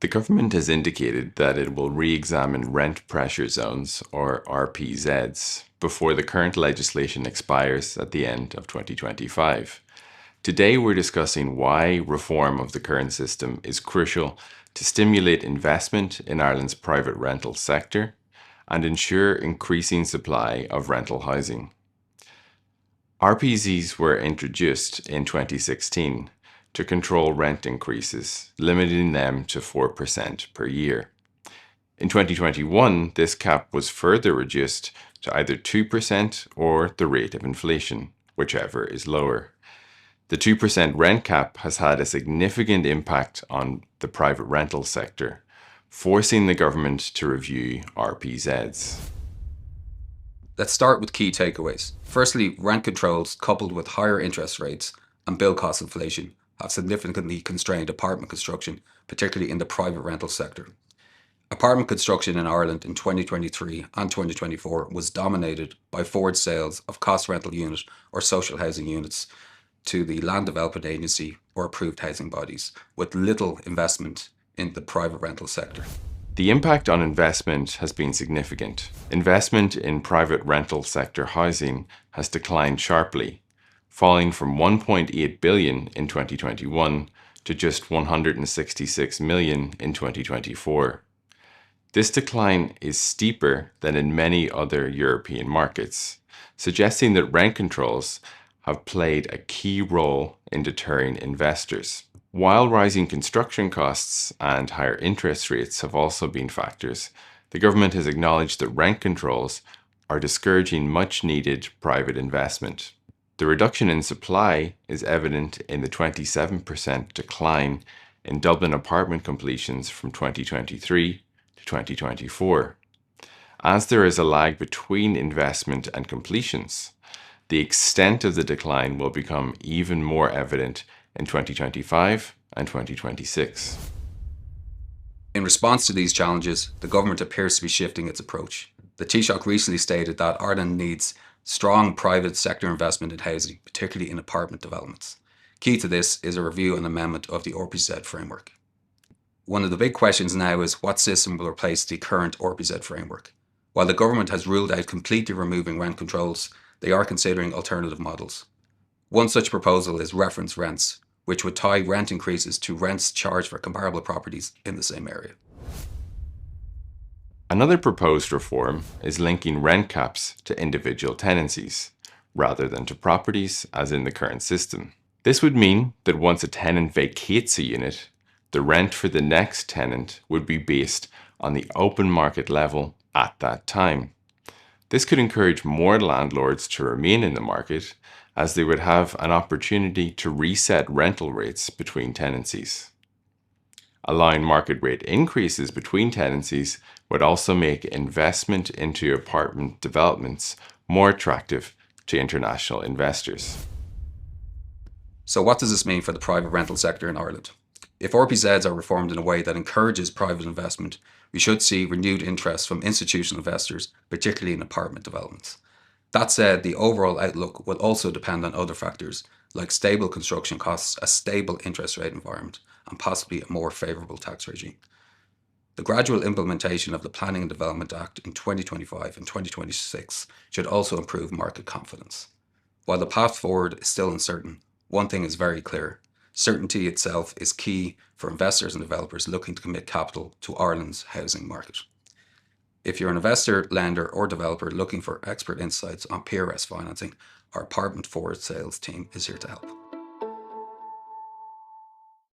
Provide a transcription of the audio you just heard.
The government has indicated that it will re-examine rent pressure zones, or RPZs, before the current legislation expires at the end of 2025. Today we're discussing why reform of the current system is crucial to stimulate investment in Ireland's private rental sector and ensure increasing supply of rental housing. RPZs were introduced in 2016 to control rent increases, limiting them to 4% per year. In 2021, this cap was further reduced to either 2% or the rate of inflation, whichever is lower. The 2% rent cap has had a significant impact on the private rental sector, forcing the government to review RPZs. Let's start with key takeaways. Firstly, rent controls coupled with higher interest rates and build cost inflation have significantly constrained apartment construction, particularly in the private rental sector. Apartment construction in Ireland in 2023 and 2024 was dominated by forward sales of cost rental unit or social housing units to the Land Development Agency or approved housing bodies, with little investment in the private rental sector. The impact on investment has been significant. Investment in private rental sector housing has declined sharply, falling from 1.8 billion in 2021 to just 166 million in 2024. This decline is steeper than in many other European markets, suggesting that rent controls have played a key role in deterring investors. While rising construction costs and higher interest rates have also been factors, the government has acknowledged that rent controls are discouraging much-needed private investment. The reduction in supply is evident in the 27% decline in Dublin apartment completions from 2023 to 2024. As there is a lag between investment and completions, the extent of the decline will become even more evident in 2025 and 2026. In response to these challenges, the government appears to be shifting its approach. The Taoiseach recently stated that Ireland needs strong private sector investment in housing, particularly in apartment developments. Key to this is a review and amendment of the RPZ framework. One of the big questions now is what system will replace the current RPZ framework. While the government has ruled out completely removing rent controls, they are considering alternative models. One such proposal is reference rents, which would tie rent increases to rents charged for comparable properties in the same area. Another proposed reform is linking rent caps to individual tenancies, rather than to properties as in the current system. This would mean that once a tenant vacates a unit, the rent for the next tenant would be based on the open market level at that time. This could encourage more landlords to remain in the market, as they would have an opportunity to reset rental rates between tenancies. Allowing market rate increases between tenancies would also make investment into apartment developments more attractive to international investors. So what does this mean for the private rental sector in Ireland? If RPZs are reformed in a way that encourages private investment, we should see renewed interest from institutional investors, particularly in apartment developments. That said, the overall outlook will also depend on other factors, like stable construction costs, a stable interest rate environment, and possibly a more favourable tax regime. The gradual implementation of the Planning and Development Act in 2025 and 2026 should also improve market confidence. While the path forward is still uncertain, one thing is very clear. Certainty itself is key for investors and developers looking to commit capital to Ireland's housing market. If you're an investor, lender, or developer looking for expert insights on PRS financing, our apartment forward sales team is here to help.